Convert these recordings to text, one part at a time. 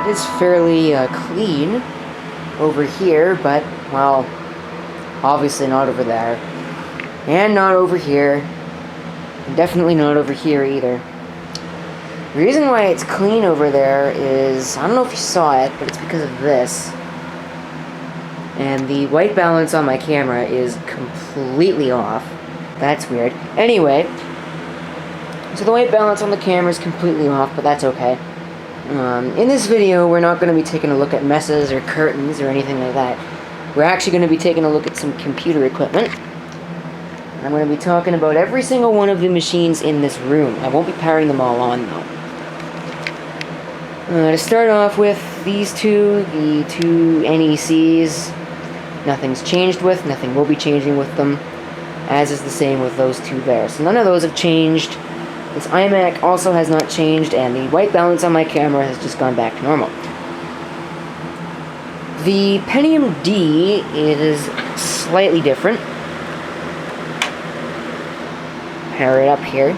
It is fairly clean over here, but, well, obviously not over there. And not over here. And definitely not over here either. The reason why it's clean over there is, I don't know if you saw it, but it's because of this. And the white balance on my camera is completely off. That's weird. Anyway, so the white balance on the camera is completely off, but that's okay. In this video, we're not going to be taking a look at messes or curtains or anything like that. We're actually going to be taking a look at some computer equipment. I'm going to be talking about every single one of the machines in this room. I won't be powering them all on, though. To start off with, these two, the two NECs, nothing's changed with, nothing will be changing with them, as is the same with those two there. So none of those have changed. This iMac also has not changed, and the white balance on my camera has just gone back to normal. The Pentium D is slightly different. Power it up here.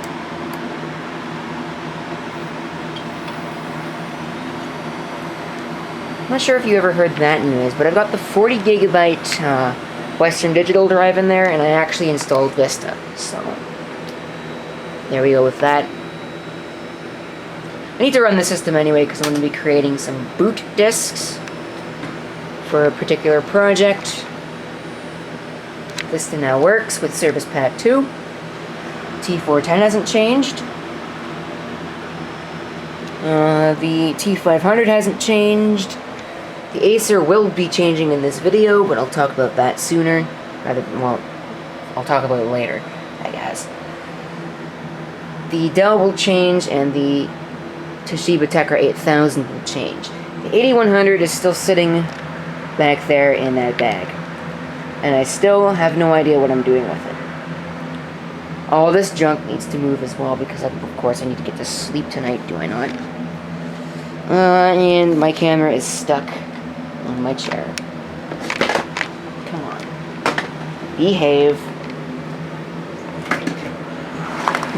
I'm not sure if you ever heard that noise, but I've got the 40 gigabyte Western Digital drive in there, and I actually installed Vista, so there we go with that. I need to run the system anyway because I'm going to be creating some boot disks for a particular project. Vista now works with Service Pack 2. T410 hasn't changed. The T500 hasn't changed. The Acer will be changing in this video, but I'll talk about that sooner. Well, I'll talk about it later, I guess. The Dell will change, and the Toshiba Tecra 8000 will change. The 8100 is still sitting back there in that bag, and I still have no idea what I'm doing with it. All this junk needs to move as well, because of course I need to get to sleep tonight, do I not? And my camera is stuck on my chair. Come on. Behave.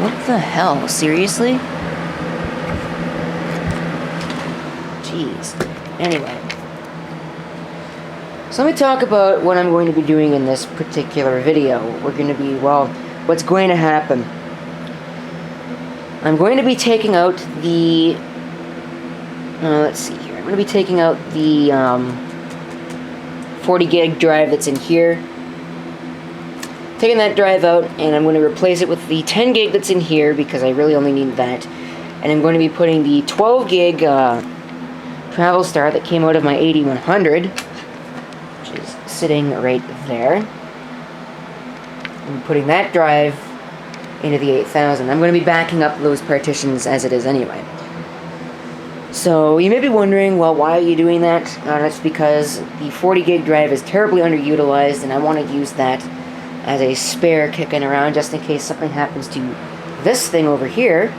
What the hell? Seriously? Jeez. Anyway. So let me talk about what I'm going to be doing in this particular video. We're going to be, well, what's going to happen. I'm going to be taking out the... let's see here. I'm going to be taking out the 40 gig drive that's in here. Taking that drive out, and I'm going to replace it with the 10 gig that's in here because I really only need that. And I'm going to be putting the 12 gig Travel Star that came out of my 8100, which is sitting right there. I'm putting that drive into the 8000. I'm going to be backing up those partitions as it is anyway. So you may be wondering, well, why are you doing that? That's because the 40 gig drive is terribly underutilized, and I want to use that as a spare kicking around just in case something happens to this thing over here.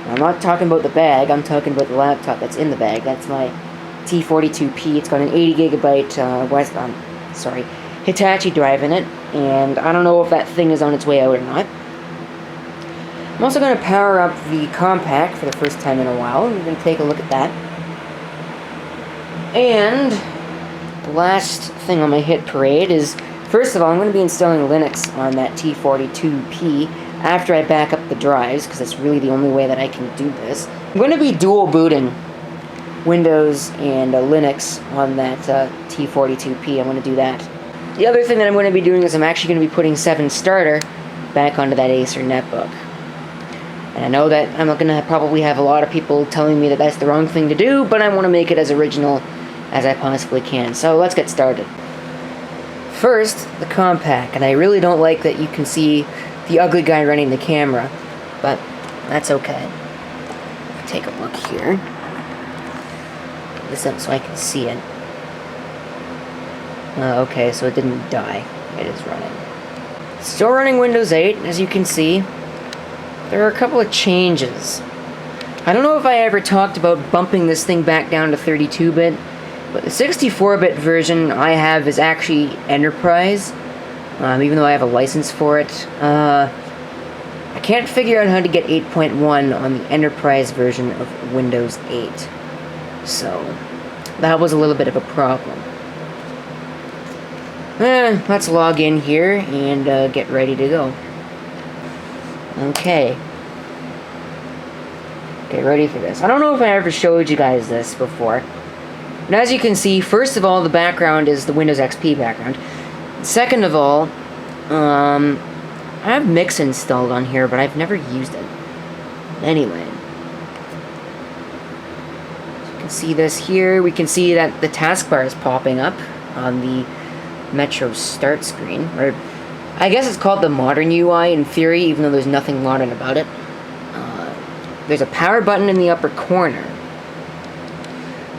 I'm not talking about the bag, I'm talking about the laptop that's in the bag. That's my T42P. It's got an 80 gigabyte Hitachi drive in it, and I don't know if that thing is on its way out or not. I'm also going to power up the compact for the first time in a while. We're going to take a look at that. And the last thing on my hit parade is, first of all, I'm going to be installing Linux on that T42P after I back up the drives, because that's really the only way that I can do this. I'm going to be dual booting Windows and Linux on that T42P. I'm going to do that. The other thing that I'm going to be doing is I'm actually going to be putting 7 Starter back onto that Acer netbook. And I know that I'm going to probably have a lot of people telling me that that's the wrong thing to do, but I want to make it as original as I possibly can. So let's get started. First, the compact, and I really don't like that you can see the ugly guy running the camera, but that's okay. Take a look here. Put this up so I can see it. Okay, so it didn't die. It is running. Still running Windows 8, as you can see. There are a couple of changes. I don't know if I ever talked about bumping this thing back down to 32-bit, but the 64-bit version I have is actually Enterprise, even though I have a license for it. I can't figure out how to get 8.1 on the Enterprise version of Windows 8. So that was a little bit of a problem. Let's log in here and get ready to go. Okay. Get ready for this. I don't know if I ever showed you guys this before. And as you can see, first of all, the background is the Windows XP background. Second of all, I have Mix installed on here, but I've never used it. Anyway. So you can see this here. We can see that the taskbar is popping up on the Metro start screen. Or I guess it's called the modern UI in theory, even though there's nothing modern about it. There's a power button in the upper corner.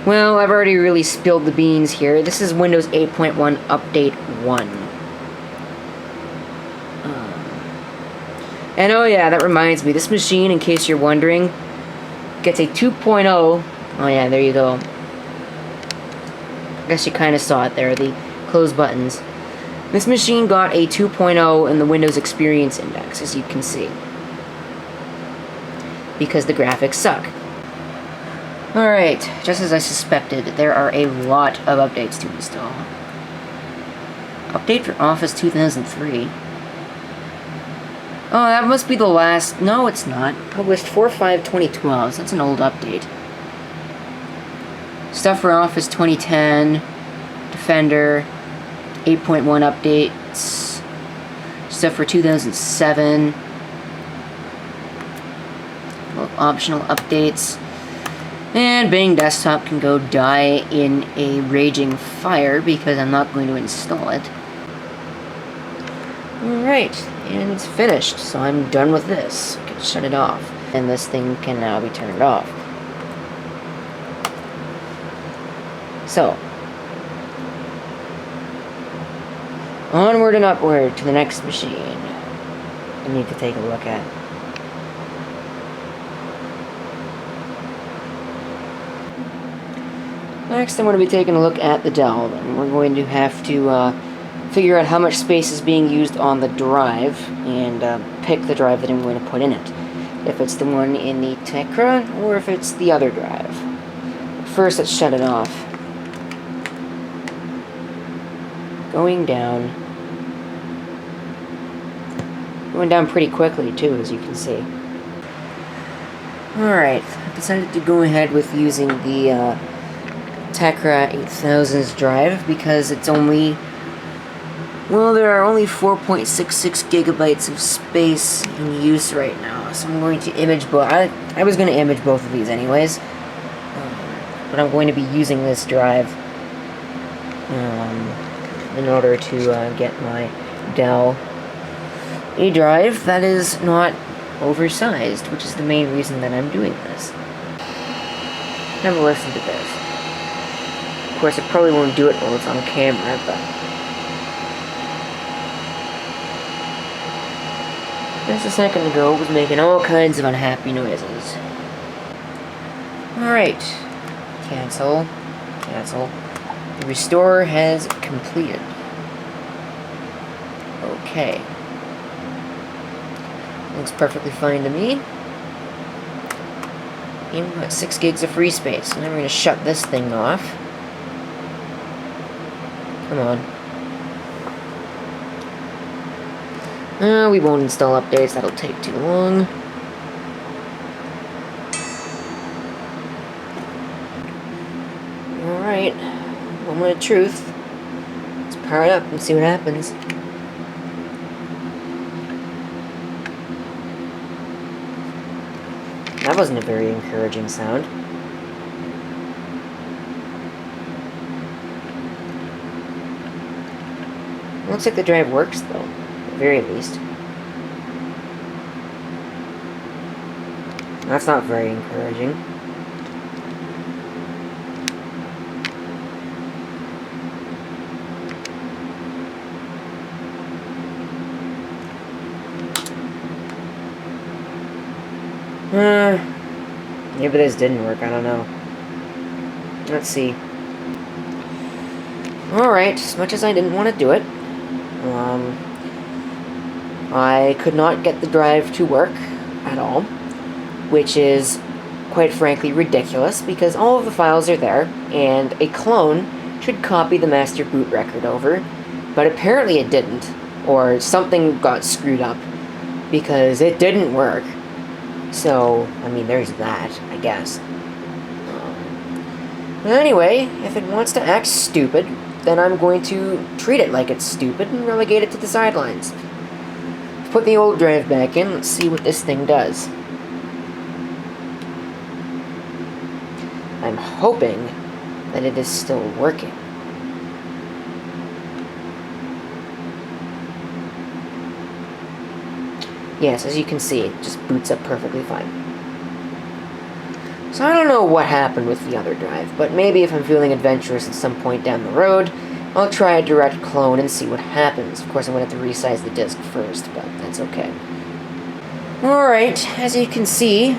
Well, I've already really spilled the beans here. This is Windows 8.1 Update 1. And oh yeah, that reminds me, this machine, in case you're wondering, gets a 2.0. Oh yeah, there you go. I guess you kind of saw it there, the close buttons. This machine got a 2.0 in the Windows Experience Index, as you can see. Because the graphics suck. Alright, just as I suspected, there are a lot of updates to install. Update for Office 2003. Oh, that must be the last... No, it's not. Published 4/5/2012, so that's an old update. Stuff for Office 2010, Defender, 8.1 updates, stuff for 2007, optional updates, and Bing Desktop can go die in a raging fire because I'm not going to install it. Alright, and it's finished, so I'm done with this. I can shut it off, and this thing can now be turned off. So, onward and upward to the next machine I need to take a look at. Next, I'm going to be taking a look at the Dell, and we're going to have to figure out how much space is being used on the drive, and pick the drive that I'm going to put in it. If it's the one in the Tecra, or if it's the other drive. First, let's shut it off. Going down. Going down pretty quickly, too, as you can see. Alright, I've decided to go ahead with using the Tecra 8000's drive because it's only... Well, there are only 4.66 gigabytes of space in use right now, so I'm going to image both. I was going to image both of these anyways, but I'm going to be using this drive in order to get my Dell a drive that is not oversized, which is the main reason that I'm doing this. Have a listen to this. Of course, it probably won't do it while it's on camera, but just a second ago, it was making all kinds of unhappy noises. Alright. Cancel. Cancel. The restore has completed. Okay. Looks perfectly fine to me. And we've got 6 gigs of free space. And then we're going to shut this thing off. Come on. We won't install updates, that'll take too long. Alright, moment of truth. Let's power it up and see what happens. That wasn't a very encouraging sound. Looks like the drive works, though. At the very least. That's not very encouraging. Maybe this didn't work, I don't know. Let's see. Alright, as much as I didn't want to do it, I could not get the drive to work at all, which is quite frankly, ridiculous, because all of the files are there, and a clone should copy the master boot record over, but apparently it didn't, or something got screwed up, because it didn't work. So, I mean, there's that, I guess. But anyway, if it wants to act stupid, then I'm going to treat it like it's stupid and relegate it to the sidelines. Put the old drive back in, let's see what this thing does. I'm hoping that it is still working. Yes, as you can see, it just boots up perfectly fine. So I don't know what happened with the other drive, but maybe if I'm feeling adventurous at some point down the road, I'll try a direct clone and see what happens. Of course, I'm going to have to resize the disk first, but that's okay. Alright, as you can see,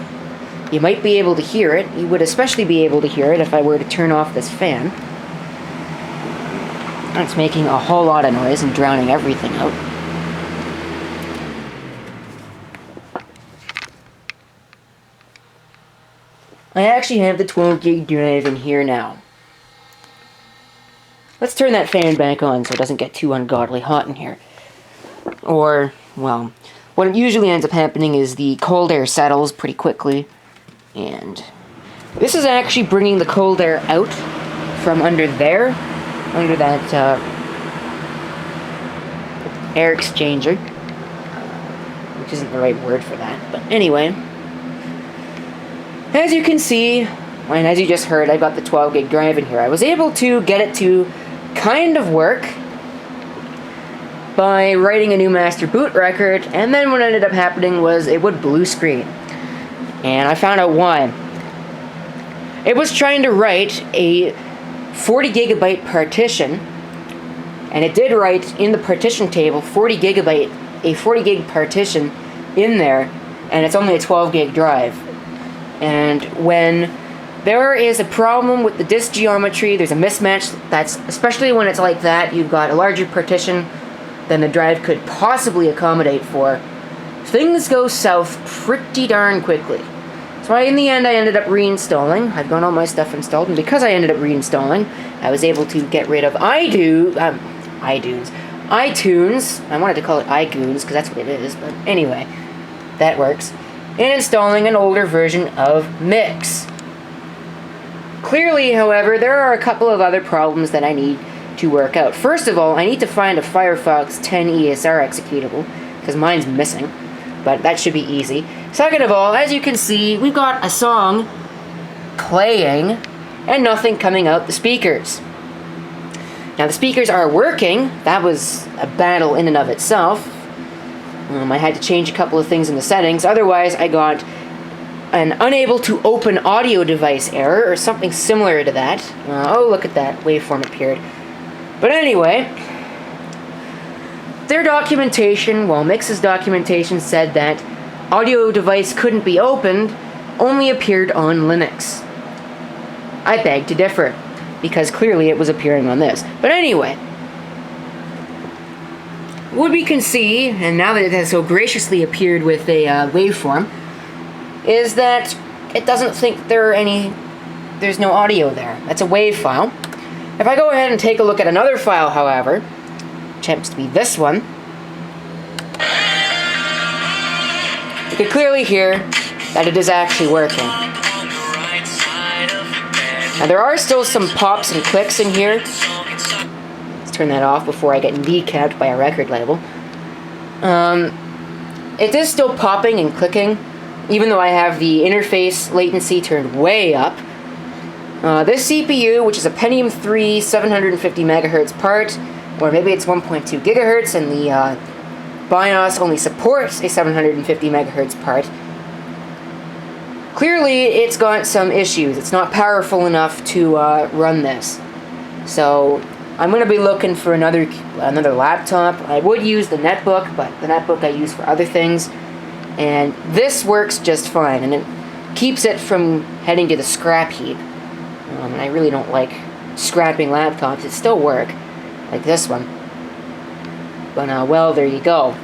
you might be able to hear it. You would especially be able to hear it if I were to turn off this fan. It's making a whole lot of noise and drowning everything out. I actually have the 12 gig drive in here now. Let's turn that fan back on so it doesn't get too ungodly hot in here. Or, well, what usually ends up happening is the cold air settles pretty quickly. And this is actually bringing the cold air out from under there, under that air exchanger, which isn't the right word for that, but anyway. As you can see, and as you just heard, I've got the 12 gig drive in here. I was able to get it to kind of work by writing a new master boot record, and then what ended up happening was it would blue screen. And I found out why. It was trying to write a 40 gigabyte partition, and it did write in the partition table 40 gigabyte, a 40 gig partition in there, and it's only a 12 gig drive. And when there is a problem with the disk geometry, there's a mismatch, that's especially when it's like that, you've got a larger partition than the drive could possibly accommodate for, things go south pretty darn quickly. So in the end I ended up reinstalling. I've got all my stuff installed, and because I ended up reinstalling, I was able to get rid of iTunes. I wanted to call it iGoons, because that's what it is, but anyway, that works. And installing an older version of Mix. Clearly, however, there are a couple of other problems that I need to work out. First of all, I need to find a Firefox 10 ESR executable, because mine's missing, but that should be easy. Second of all, as you can see, we've got a song playing and nothing coming out the speakers. Now, the speakers are working. That was a battle in and of itself. I had to change a couple of things in the settings. Otherwise, I got an unable to open audio device error, or something similar to that. Oh, look at that. Waveform appeared. But anyway, their documentation, well, Mix's documentation said that audio device couldn't be opened, only appeared on Linux. I beg to differ, because clearly it was appearing on this. But anyway, what we can see, and now that it has so graciously appeared with a waveform, is that it doesn't think there's no audio there. That's a WAV file. If I go ahead and take a look at another file, however, which happens to be this one, you can clearly hear that it is actually working. Now there are still some pops and clicks in here. Turn that off before I get kneecapped by a record label. It is still popping and clicking, even though I have the interface latency turned way up. This CPU, which is a Pentium 3 750 megahertz part, or maybe it's 1.2 gigahertz, and the BIOS only supports a 750 megahertz part. Clearly, it's got some issues. It's not powerful enough to run this. So I'm going to be looking for another laptop. I would use the netbook, but the netbook I use for other things. And this works just fine, and it keeps it from heading to the scrap heap. And I really don't like scrapping laptops. It still work, like this one. But, well, there you go.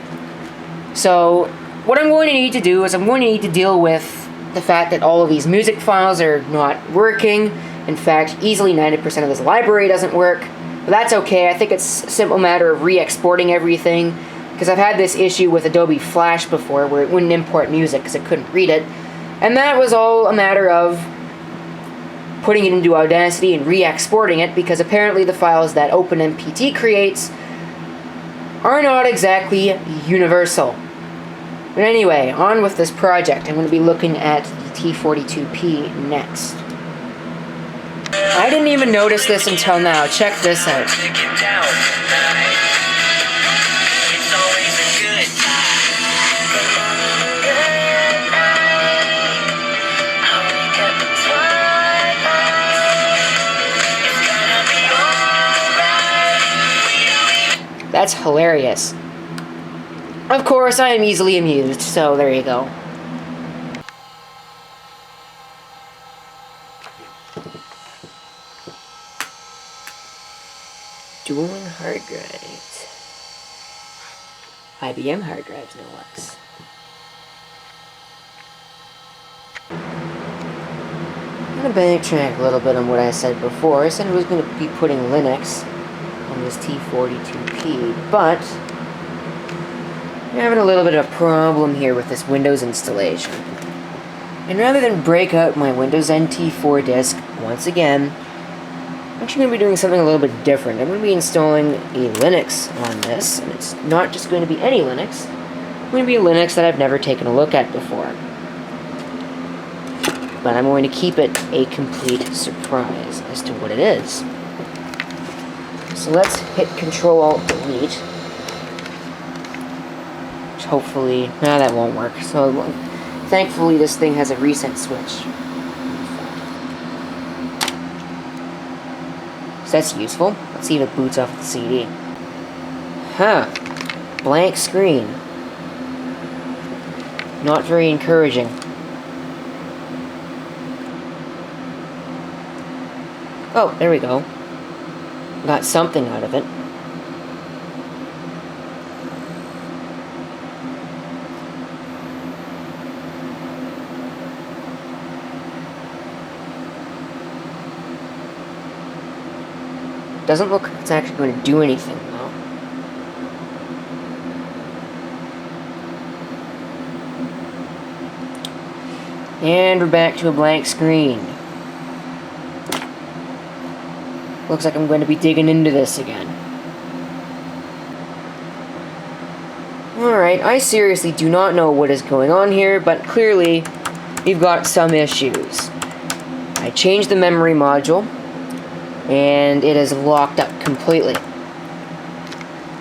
So, what I'm going to need to do is I'm going to need to deal with the fact that all of these music files are not working. In fact, easily 90% of this library doesn't work. But that's okay. I think it's a simple matter of re-exporting everything, because I've had this issue with Adobe Flash before where it wouldn't import music because it couldn't read it. And that was all a matter of putting it into Audacity and re-exporting it, because apparently the files that OpenMPT creates are not exactly universal. But anyway, on with this project. I'm going to be looking at the T42P next. I didn't even notice this until now. Check this out. That's hilarious. Of course, I am easily amused, so there you go. Dueling hard drives. IBM hard drives, no less. I'm going to backtrack a little bit on what I said before. I said I was going to be putting Linux on this T42P, but I'm having a little bit of a problem here with this Windows installation. And rather than break out my Windows NT4 disk once again, I'm actually going to be doing something a little bit different. I'm going to be installing a Linux on this, and it's not just going to be any Linux. It's going to be a Linux that I've never taken a look at before. But I'm going to keep it a complete surprise as to what it is. So let's hit Control-Alt-Delete. Which hopefully... no, that won't work. So thankfully this thing has a reset switch. So that's useful. Let's see if it boots off the CD. Huh. Blank screen. Not very encouraging. Oh, there we go. Got something out of it. Doesn't look like it's actually going to do anything, though. And we're back to a blank screen. Looks like I'm going to be digging into this again. Alright, I seriously do not know what is going on here, but clearly we've got some issues. I changed the memory module, and it is locked up completely.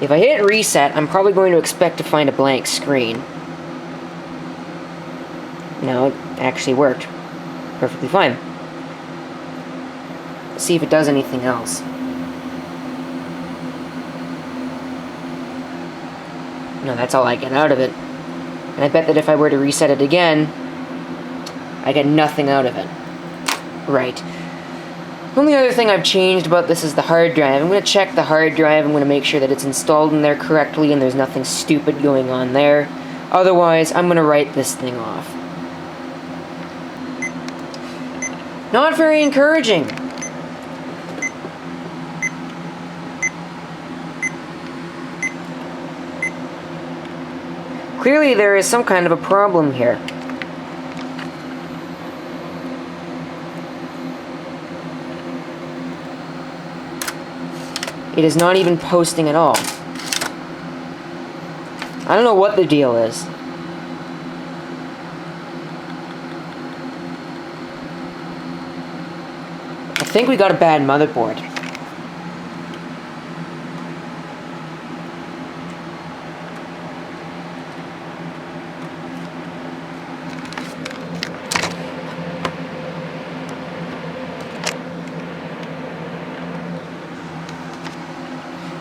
If I hit reset, I'm probably going to expect to find a blank screen. No, it actually worked. Perfectly fine. Let's see if it does anything else. No, that's all I get out of it. And I bet that if I were to reset it again, I get nothing out of it. Right. The only other thing I've changed about this is the hard drive. I'm going to check the hard drive. I'm going to make sure that it's installed in there correctly and there's nothing stupid going on there. Otherwise, I'm going to write this thing off. Not very encouraging. Clearly there is some kind of a problem here. It is not even posting at all. I don't know what the deal is. I think we got a bad motherboard.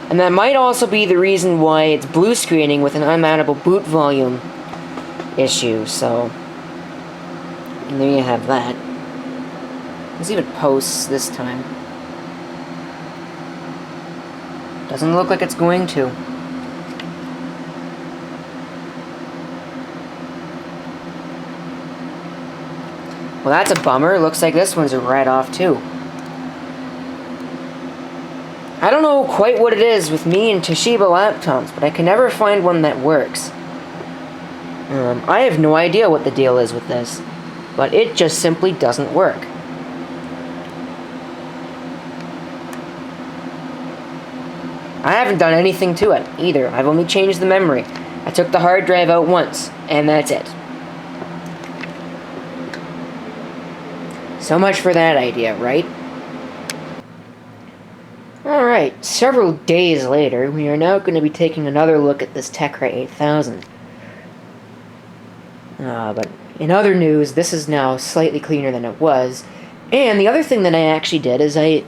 And that might also be the reason why it's blue screening with an unmountable boot volume issue, so... and there you have that. Let's see if it posts this time. Doesn't look like it's going to. Well, that's a bummer. Looks like this one's right off, too. I don't know quite what it is with me and Toshiba laptops, but I can never find one that works. I have no idea what the deal is with this, but it just simply doesn't work. I haven't done anything to it, either. I've only changed the memory. I took the hard drive out once, and that's it. So much for that idea, right? Alright, several days later, we are now going to be taking another look at this Tecra 8000. But in other news, this is now slightly cleaner than it was. And the other thing that I actually did is I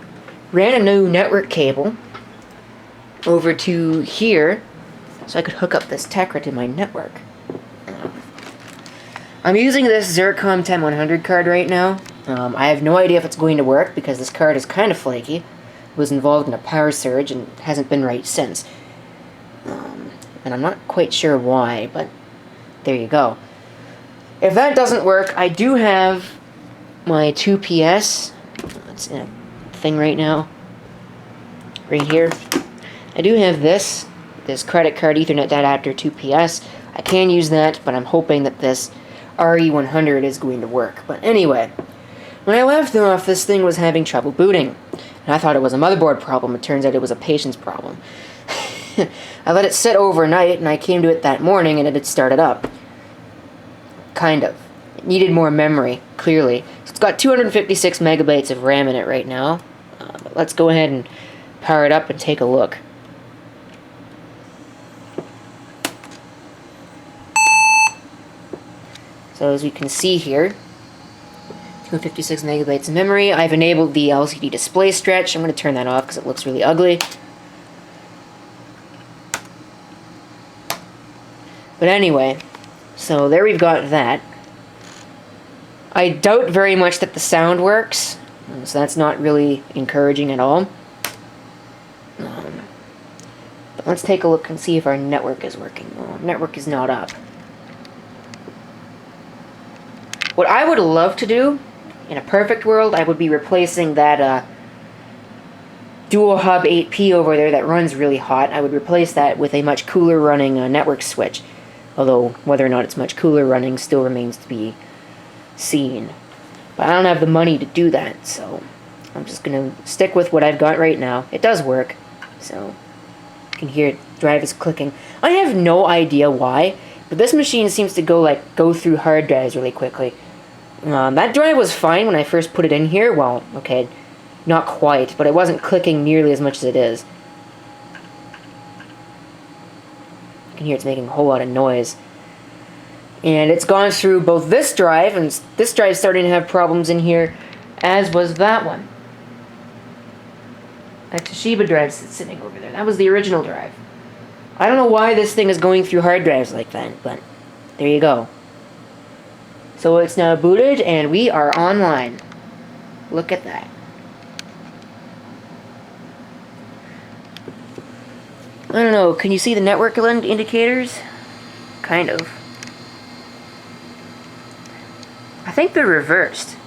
ran a new network cable over to here so I could hook up this Tecra to my network. I'm using this Zircom 10100 card right now. I have no idea if it's going to work because this card is kind of flaky. It was involved in a power surge and hasn't been right since. And I'm not quite sure why, but there you go. If that doesn't work, I do have my 2PS. It's in a thing right now. Right here. I do have this credit card Ethernet adapter 2PS. I can use that, but I'm hoping that this RE100 is going to work. But anyway, when I left off, this thing was having trouble booting. And I thought it was a motherboard problem. It turns out it was a patience problem. I let it sit overnight, and I came to it that morning, and it had started up. Kind of. It needed more memory, clearly. So it's got 256 megabytes of RAM in it right now. But let's go ahead and power it up and take a look. So as you can see here, 256 megabytes of memory. I've enabled the LCD display stretch. I'm going to turn that off because it looks really ugly. But anyway, so there we've got that. I doubt very much that the sound works, so that's not really encouraging at all. But let's take a look and see if our network is working. Well, network is not up. What I would love to do, in a perfect world, I would be replacing that dual hub 8P over there that runs really hot. I would replace that with a much cooler running network switch. Although, whether or not it's much cooler running still remains to be seen. But I don't have the money to do that, so I'm just going to stick with what I've got right now. It does work, so you can hear it, drive is clicking. I have no idea why, but this machine seems to go through hard drives really quickly. That drive was fine when I first put it in here. Well, okay, not quite, but it wasn't clicking nearly as much as it is. You can hear it's making a whole lot of noise. And it's gone through both this drive, and this drive's starting to have problems in here, as was that one. That Toshiba drive's sitting over there. That was the original drive. I don't know why this thing is going through hard drives like that, but there you go. So it's now booted, and we are online. Look at that. I don't know, can you see the network indicators? Kind of. I think they're reversed.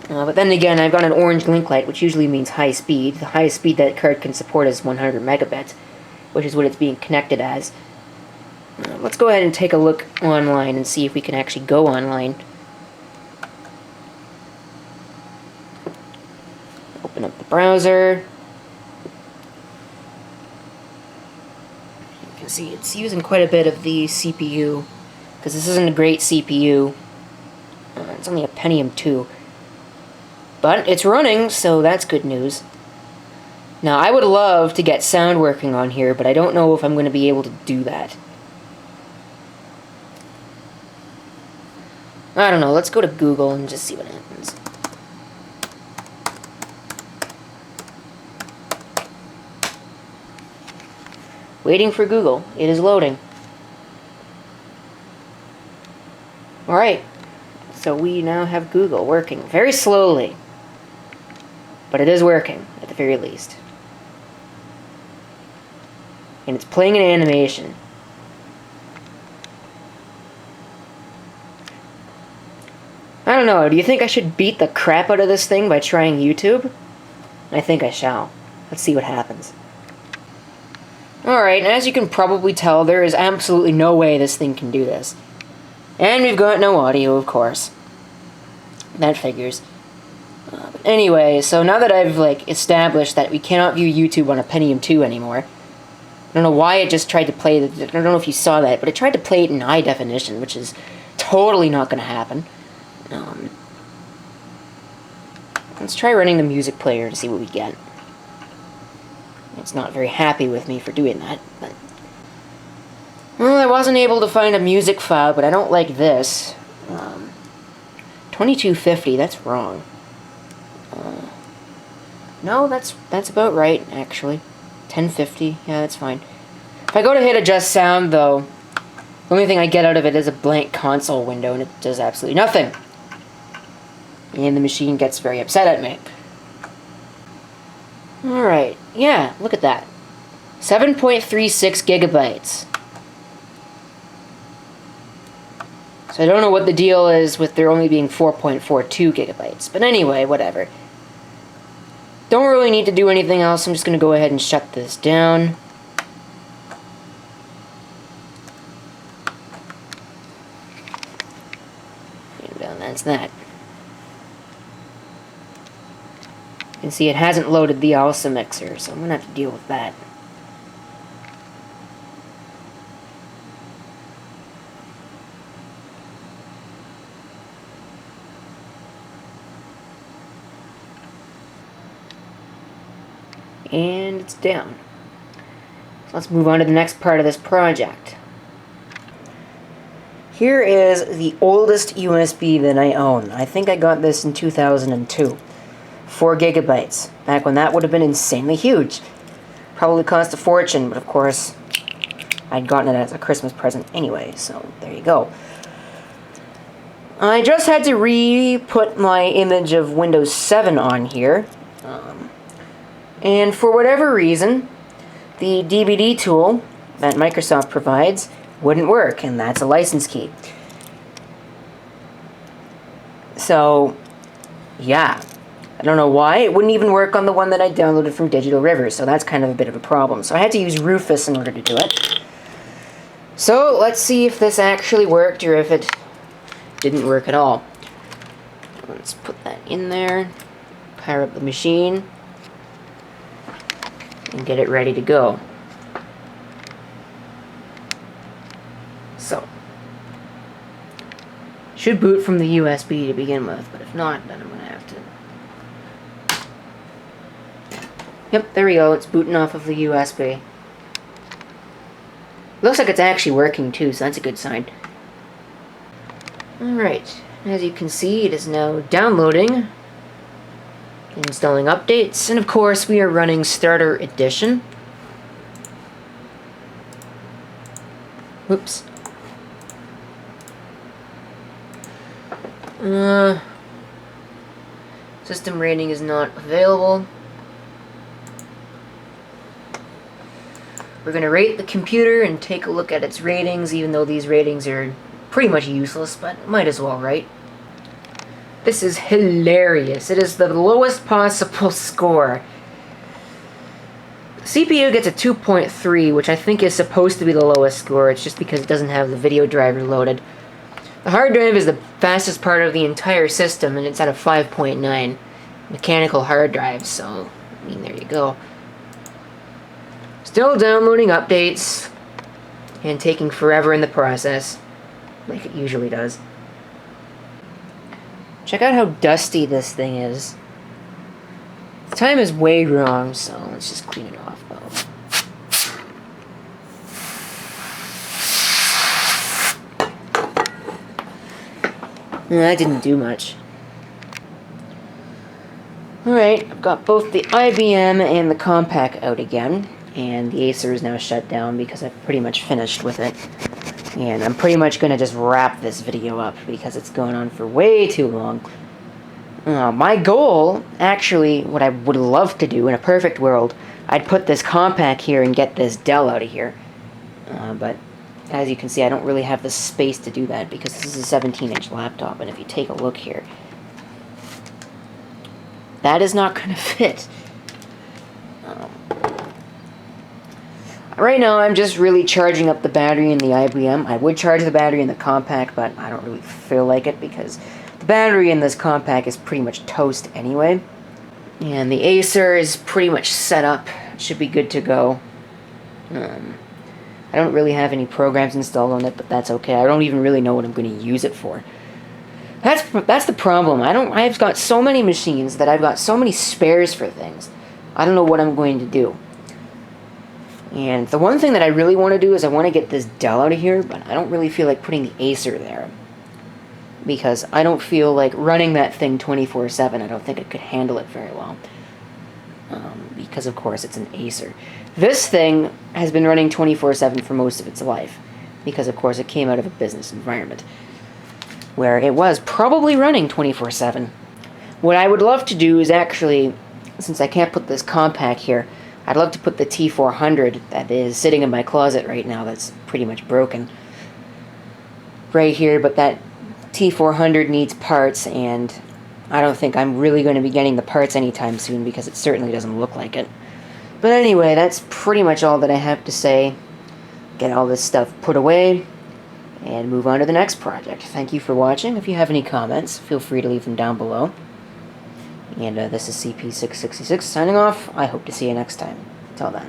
But then again, I've got an orange link light, which usually means high speed. The highest speed that card can support is 100 megabits, which is what it's being connected as. Let's go ahead and take a look online and see if we can actually go online. Open up the browser. You can see it's using quite a bit of the CPU, because this isn't a great CPU. It's only a Pentium 2. But it's running, so that's good news. Now, I would love to get sound working on here, but I don't know if I'm going to be able to do that. I don't know, let's go to Google and just see what happens. Waiting for Google. It is loading. Alright, so we now have Google working very slowly. But it is working, at the very least. And it's playing an animation. I don't don't know. Do you think I should beat the crap out of this thing by trying YouTube? I think I shall. Let's see what happens. Alright, and as you can probably tell, there is absolutely no way this thing can do this. And we've got no audio, of course. That figures. But anyway, so now that I've, like, established that we cannot view YouTube on a Pentium 2 anymore, I don't know why it just tried to play, I don't know if you saw that, but it tried to play it in high definition, which is totally not going to happen. Let's try running the music player to see what we get. It's not very happy with me for doing that, but... Well, I wasn't able to find a music file, but I don't like this. 2250, that's wrong. No, that's about right, actually. 1050, yeah, that's fine. If I go to hit adjust sound, though, the only thing I get out of it is a blank console window, and it does absolutely nothing. And the machine gets very upset at me. Alright, yeah, look at that. 7.36 gigabytes. So I don't know what the deal is with there only being 4.42 gigabytes. But anyway, whatever. Don't really need to do anything else. I'm just going to go ahead and shut this down. And that's that. You can see it hasn't loaded the ALSA mixer, so I'm going to have to deal with that. And it's down. So let's move on to the next part of this project. Here is the oldest USB that I own. I think I got this in 2002. 4 gigabytes. Back when that would have been insanely huge. Probably cost a fortune, but of course, I'd gotten it as a Christmas present anyway, so there you go. I just had to re-put my image of Windows 7 on here. And for whatever reason, the DVD tool that Microsoft provides wouldn't work, and that's a license key. So, yeah. I don't know why. It wouldn't even work on the one that I downloaded from Digital River, so that's kind of a bit of a problem. So I had to use Rufus in order to do it. So, let's see if this actually worked, or if it didn't work at all. Let's put that in there. Power up the machine. And get it ready to go. So, should boot from the USB to begin with, but if not, then I'm going to have to... Yep, there we go, it's booting off of the USB. Looks like it's actually working too, so that's a good sign. Alright, as you can see, it is now downloading. Installing updates, and of course we are running Starter Edition. Whoops. System rating is not available. We're going to rate the computer and take a look at its ratings, even though these ratings are pretty much useless, but might as well, right? This is hilarious. It is the lowest possible score. The CPU gets a 2.3, which I think is supposed to be the lowest score. It's just because it doesn't have the video driver loaded. The hard drive is the fastest part of the entire system, and it's at a 5.9 mechanical hard drive, so, I mean, there you go. Still downloading updates, and taking forever in the process, like it usually does. Check out how dusty this thing is. The time is way wrong, so let's just clean it off. That didn't do much. Alright, I've got both the IBM and the Compaq out again, and the Acer is now shut down because I've pretty much finished with it. And I'm pretty much going to just wrap this video up because it's going on for way too long. My goal, actually, what I would love to do in a perfect world, I'd put this Compaq here and get this Dell out of here. But as you can see, I don't really have the space to do that because this is a 17-inch laptop, and if you take a look here, that is not going to fit. Right now, I'm just really charging up the battery in the IBM. I would charge the battery in the compact, but I don't really feel like it because the battery in this compact is pretty much toast anyway. And the Acer is pretty much set up. It should be good to go. I don't really have any programs installed on it, but that's okay. I don't even really know what I'm going to use it for. That's the problem. I've got so many machines that I've got so many spares for things. I don't know what I'm going to do. And the one thing that I really want to do is I want to get this Dell out of here, but I don't really feel like putting the Acer there. Because I don't feel like running that thing 24/7. I don't think it could handle it very well. Because, of course, it's an Acer. This thing has been running 24/7 for most of its life. Because, of course, it came out of a business environment where it was probably running 24/7. What I would love to do is actually, since I can't put this compact here, I'd love to put the T400 that is sitting in my closet right now that's pretty much broken right here, but that T400 needs parts, and I don't think I'm really going to be getting the parts anytime soon because it certainly doesn't look like it. But anyway, that's pretty much all that I have to say. Get all this stuff put away and move on to the next project. Thank you for watching. If you have any comments, feel free to leave them down below. And this is CP666 signing off. I hope to see you next time. Till then.